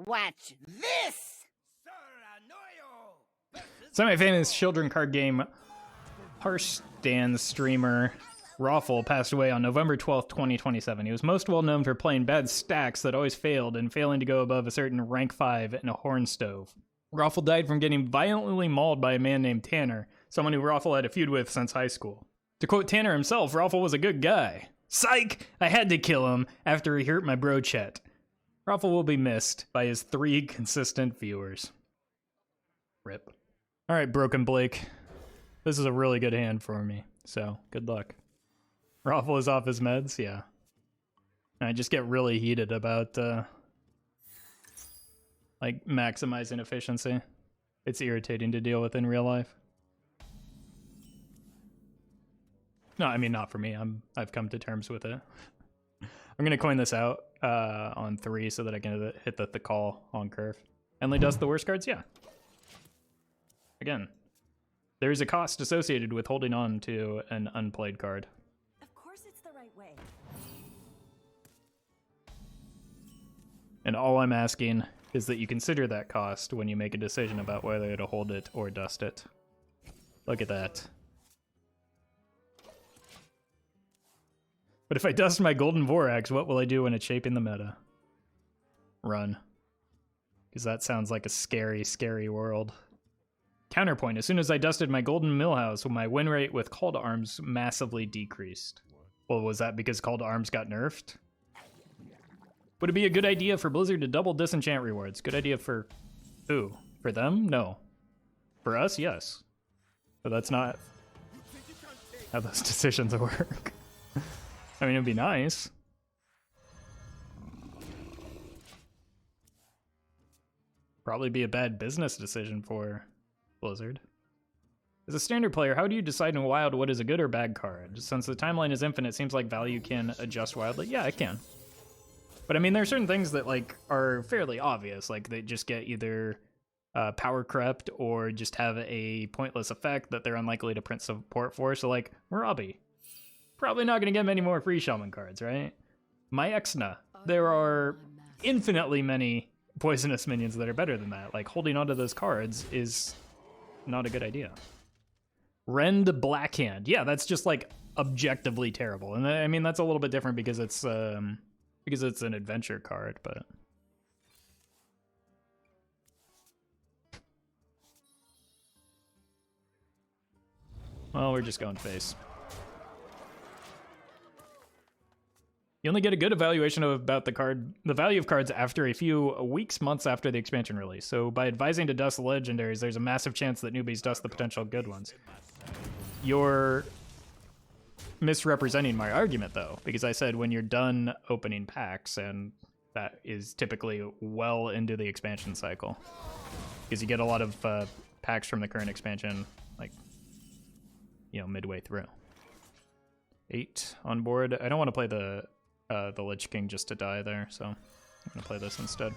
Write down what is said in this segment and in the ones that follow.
Watch this! Semi-famous children card game Hearthstone streamer Roffle passed away on November 12th, 2027. He was most well known for playing bad stacks that always failed and failing to go above a certain rank 5 in a horn stove. Roffle died from getting violently mauled by a man named Tanner, someone who Roffle had a feud with since high school. To quote Tanner himself, Roffle was a good guy. Psych! I had to kill him after he hurt my bro Chet. Roffle will be missed by his 3 consistent viewers. RIP. Alright, Broken Blake. This is a really good hand for me, so good luck. Roffle is off his meds, yeah. I just get really heated about, like, maximizing efficiency. It's irritating to deal with in real life. No, I mean, not for me. I've come to terms with it. I'm gonna coin this out on 3 so that I can hit the Thekal on curve. Enly does the worst cards? Yeah. Again, there's a cost associated with holding on to an unplayed card. Of course it's the right way. And all I'm asking is that you consider that cost when you make a decision about whether to hold it or dust it. Look at that. But if I dust my Golden Vorax, what will I do when it's shaping the meta? Run. Because that sounds like a scary, scary world. Counterpoint, as soon as I dusted my Golden Millhouse, my win rate with Call to Arms massively decreased. Well, was that because Call to Arms got nerfed? Would it be a good idea for Blizzard to double disenchant rewards? Good idea for who? For them? No. For us? Yes. But that's not how those decisions work. I mean, it'd be nice. Probably be a bad business decision for Blizzard. As a standard player, how do you decide in Wild what is a good or bad card? Since the timeline is infinite, it seems like value can adjust wildly. Yeah, it can. But I mean, there are certain things that like are fairly obvious, like they just get either power crept or just have a pointless effect that they're unlikely to print support for. So like Marabi, probably not going to get many more free Shaman cards, right? My Exna, there are infinitely many poisonous minions that are better than that. Like holding onto those cards is not a good idea. Rend Blackhand, yeah, that's just like objectively terrible. And I mean, that's a little bit different because it's an adventure card, but well, we're just going face. You only get a good evaluation about the value of cards after a few weeks, months after the expansion release. So by advising to dust legendaries, there's a massive chance that newbies dust the potential good ones. You're misrepresenting my argument, though, because I said when you're done opening packs, and that is typically well into the expansion cycle, because you get a lot of packs from the current expansion, like, you know, midway through. 8 on board. I don't want to play the Lich King just to die there, so I'm gonna play this instead.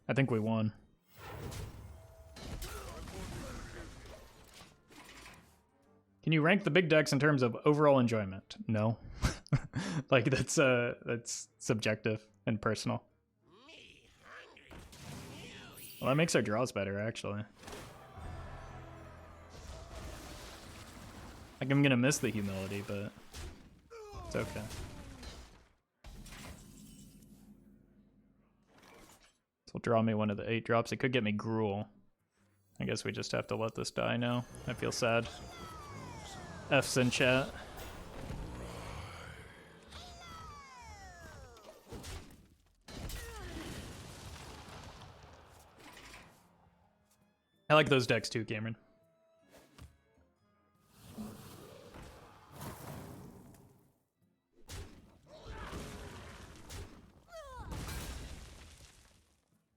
I think we won. Can you rank the big decks in terms of overall enjoyment? No. Like that's subjective and personal. Well, that makes our draws better, actually. Like, I'm gonna miss the humility, but it's okay. This will draw me one of the 8 drops. It could get me Gruel. I guess we just have to let this die now. I feel sad. F's in chat. I like those decks too, Cameron.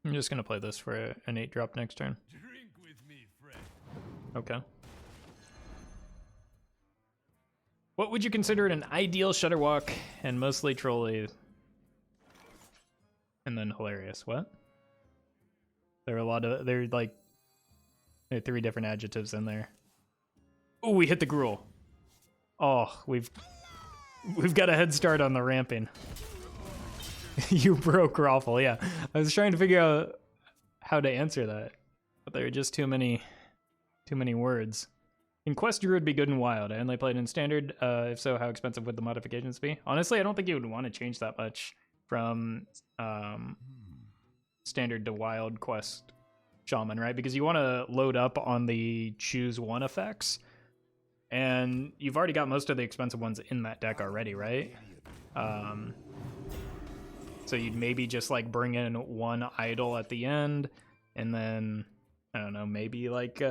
I'm just gonna play this for an 8 drop next turn. Drink with me, friend. Okay. What would you consider an ideal Shutterwalk and mostly trolly? And then hilarious. What? There are a lot of there are 3 different adjectives in there. Oh, we hit the Gruel. Oh, we've We've got a head start on the ramping. You broke Roffle, yeah. I was trying to figure out how to answer that, but there were just too many words. Can Quest Druid be good in Wild? I only played in Standard. If so, how expensive would the modifications be? Honestly, I don't think you would want to change that much from Standard to Wild Quest Shaman, right? Because you want to load up on the choose one effects, and you've already got most of the expensive ones in that deck already, right? So you'd maybe just like bring in one idol at the end, and then I don't know, maybe like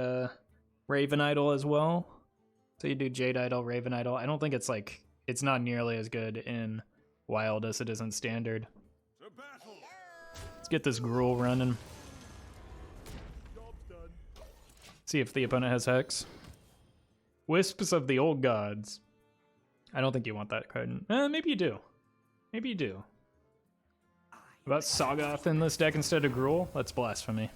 Raven Idol as well. So you do Jade Idol, Raven Idol. I don't think it's like, it's not nearly as good in Wild as it is in Standard. Let's get this Gruel running. See if the opponent has Hex. Wisps of the Old Gods. I don't think you want that card. Maybe you do. Maybe you do. About Sagoth in this deck instead of Gruel? That's blasphemy.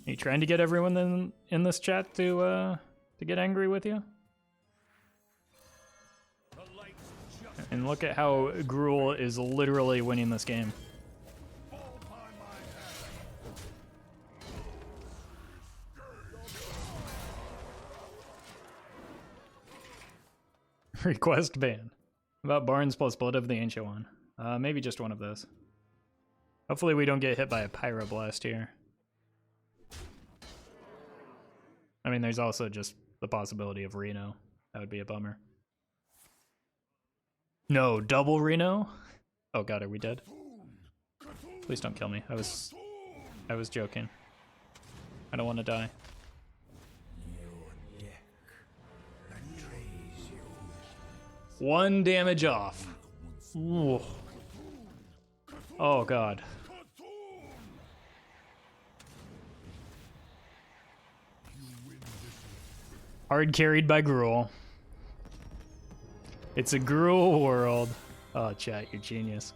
Are you trying to get everyone in this chat to get angry with you? And look at how Gruel is literally winning this game. Request ban. About Barnes plus Blood of the Ancient One. Maybe just one of those. Hopefully we don't get hit by a Pyroblast here. I mean, there's also just the possibility of Reno. That would be a bummer. No, double Reno? Oh god, are we dead? Please don't kill me. I was joking. I don't want to die. One damage off. Ooh. Oh god. Hard carried by Gruel. It's a Gruel world. Oh, chat, you're genius.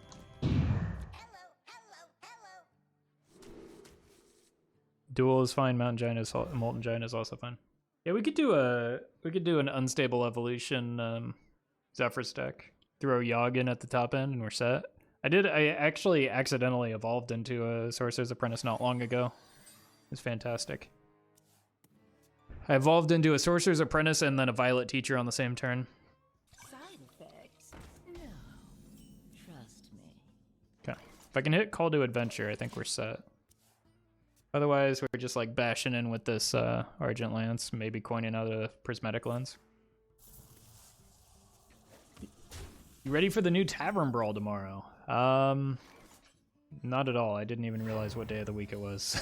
Duel is fine. Molten Giant is also fine. Yeah, we could do an unstable evolution Zephyrus deck. Throw Yogg in at the top end and we're set. I actually accidentally evolved into a Sorcerer's Apprentice not long ago. It's fantastic. I evolved into a Sorcerer's Apprentice and then a Violet Teacher on the same turn. Side effects? No. Trust me. Okay. If I can hit Call to Adventure, I think we're set. Otherwise, we're just like bashing in with this Argent Lance, maybe coining out a Prismatic Lens. You ready for the new Tavern Brawl tomorrow? Not at all. I didn't even realize what day of the week it was.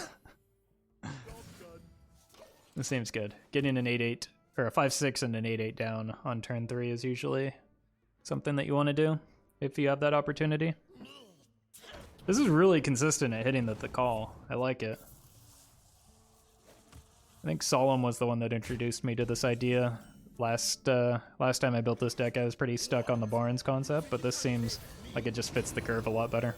This seems good. Getting an 8-8 or a 5-6 and an 8-8 down on turn 3 is usually something that you want to do if you have that opportunity. This is really consistent at hitting the Thekal. I like it. I think Solemn was the one that introduced me to this idea. Last time I built this deck, I was pretty stuck on the Barnes concept, but this seems like it just fits the curve a lot better.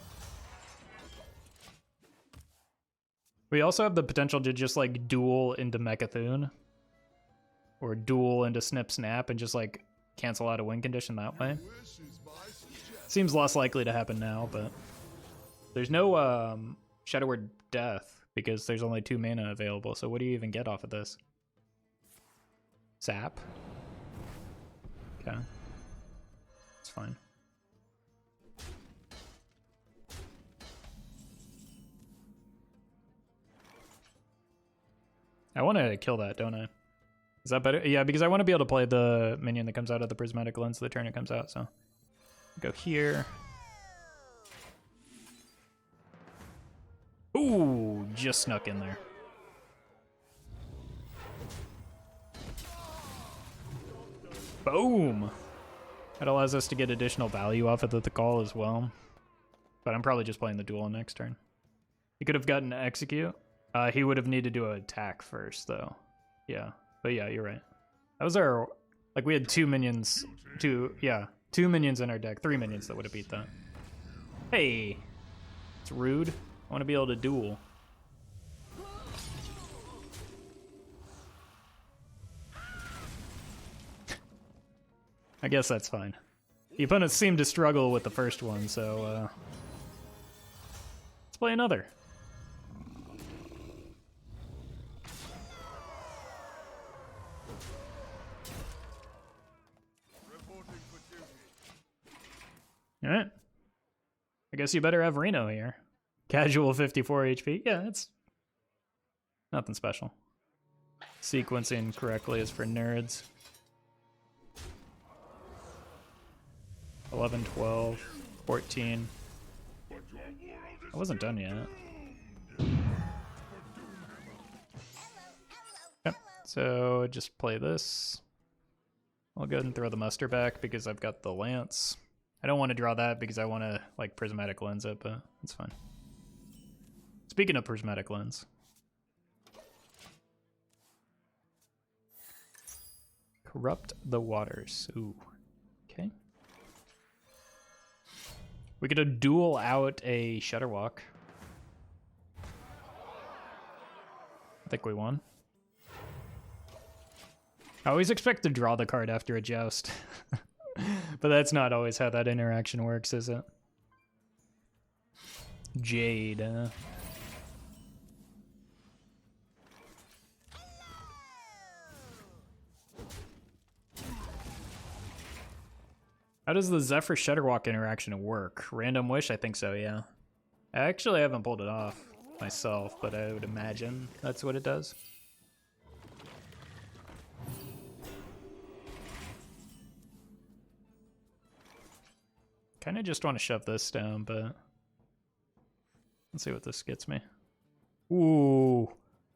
We also have the potential to just like duel into Mecha'thun, or duel into Snip Snap and just like cancel out a win condition that way. Seems less likely to happen now, but there's no Shadow Word Death because there's only 2 mana available, so what do you even get off of this? Sap? Okay. It's fine. I want to kill that, don't I? Is that better? Yeah, because I want to be able to play the minion that comes out of the Prismatic Lens the turn it comes out, so. Go here. Ooh, just snuck in there. Boom! That allows us to get additional value off of the Thekal as well. But I'm probably just playing the duel next turn. He could have gotten to execute. He would have needed to attack first, though. Yeah, but yeah, you're right. That was our... Like, we had 2 minions... 2 minions in our deck. 3 minions that would have beat that. Hey! It's rude. I want to be able to duel. I guess that's fine. The opponents seem to struggle with the first one, so let's play another. Alright. I guess you better have Reno here. Casual 54 HP. Yeah, it's nothing special. Sequencing correctly is for nerds. 11, 12, 14. I wasn't done yet. Yep, so just play this. I'll go ahead and throw the muster back because I've got the lance. I don't want to draw that because I want to like Prismatic Lens it, but it's fine. Speaking of Prismatic Lens. Corrupt the Waters. Ooh. Okay. We could duel out a Shutterwalk. I think we won. I always expect to draw the card after a joust. But that's not always how that interaction works, is it? Jade. How does the Zephyr Shutterwalk interaction work? Random Wish? I think so, yeah. I actually haven't pulled it off myself, but I would imagine that's what it does. Kind of just want to shove this down, but let's see what this gets me. Ooh,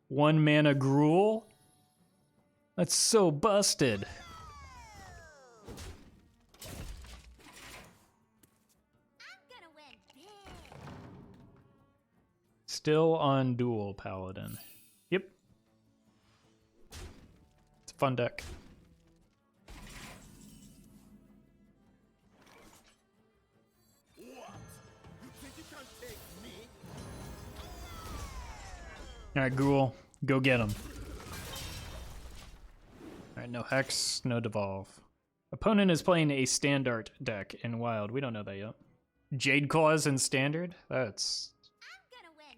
1 mana Gruel? That's so busted. Still on Duel Paladin. Yep. It's a fun deck. Alright, Gruel, go get him. Alright, no Hex, no Devolve. Opponent is playing a Standard deck in Wild. We don't know that yet. Jade Claws in Standard? That's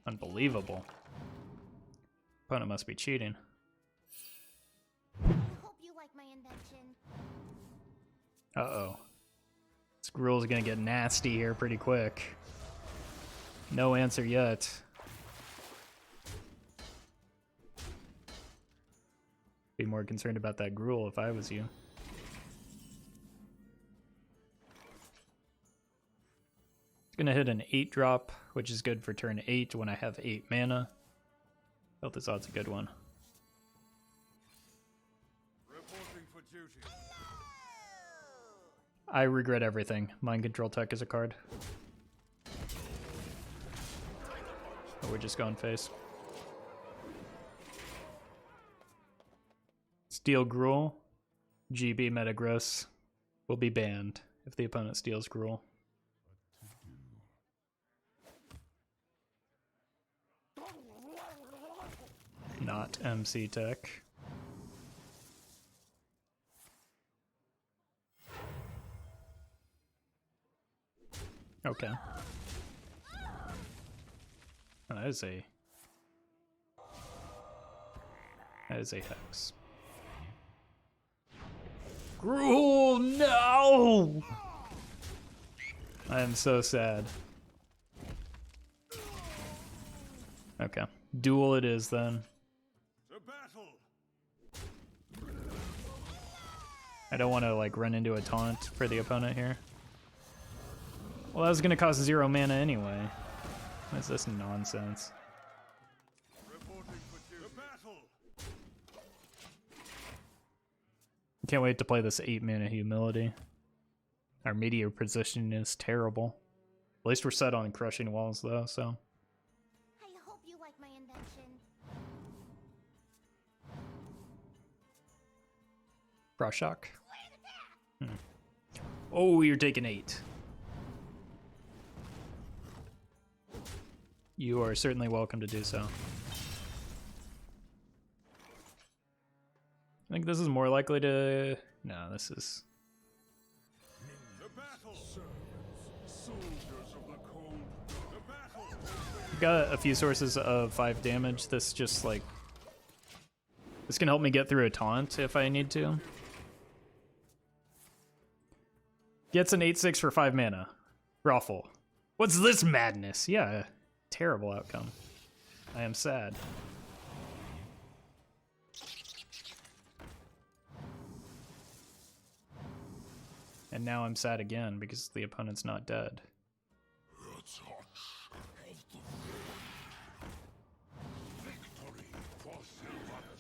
unbelievable. Opponent must be cheating. I hope you like my invention. Uh-oh. This Gruel's gonna get nasty here pretty quick. No answer yet. Be more concerned about that Gruel if I was you. It's gonna hit an 8-drop, which is good for turn 8 when I have 8 mana. Kel'Thuzad's a good one. Reporting for duty. I regret everything. Mind Control Tech is a card. Oh, we're just going face. Steal Gruel, GB Metagross will be banned if the opponent steals Gruel. Not MC Tech. Okay. Oh, that is a Hex. Gruel, no! I am so sad. Okay. Duel it is then. To battle. I don't want to like run into a taunt for the opponent here. Well, that was going to cost 0 mana anyway. What is this nonsense? Reporting for duty. To battle. Can't wait to play this 8 mana Humility. Our meteor position is terrible. At least we're set on crushing walls though, so. I hope you like my invention. Frost Shock. Oh, you're taking 8. You are certainly welcome to do so. I think this is more likely to... No, this is Soldiers of the cold. To battle. Got a few sources of 5 damage. This just like... This can help me get through a taunt if I need to. Gets an 8/6 for 5 mana. Roffle. What's this madness? Yeah, terrible outcome. I am sad. And now I'm sad again because the opponent's not dead. Victory for Shirvallah.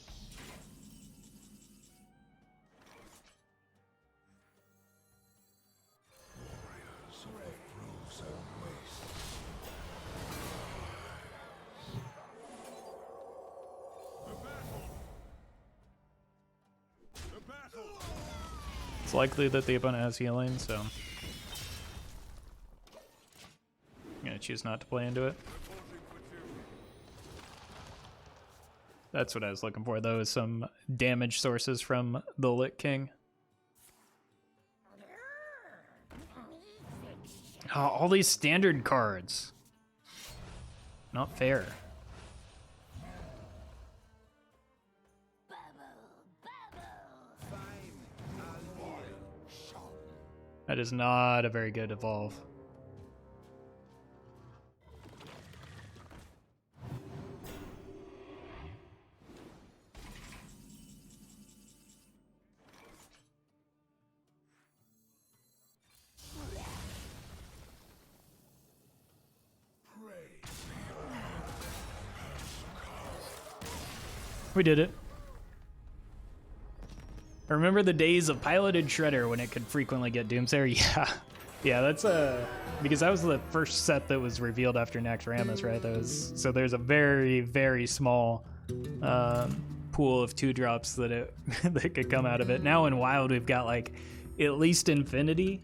Warriors of the frozen waste. The battle. The battle. It's likely that the opponent has healing, so I'm gonna choose not to play into it. Reporting for duty. That's what I was looking for, though, is some damage sources from the Lich King. Oh, all these standard cards. Not fair. That is not a very good evolve. We did it. I remember the days of piloted Shredder when it could frequently get Doomsayer. Yeah. Yeah, that's because that was the first set that was revealed after Naxxramas, right? That was, so there's a very, very small pool of 2-drops that that could come out of it. Now in Wild we've got like at least infinity.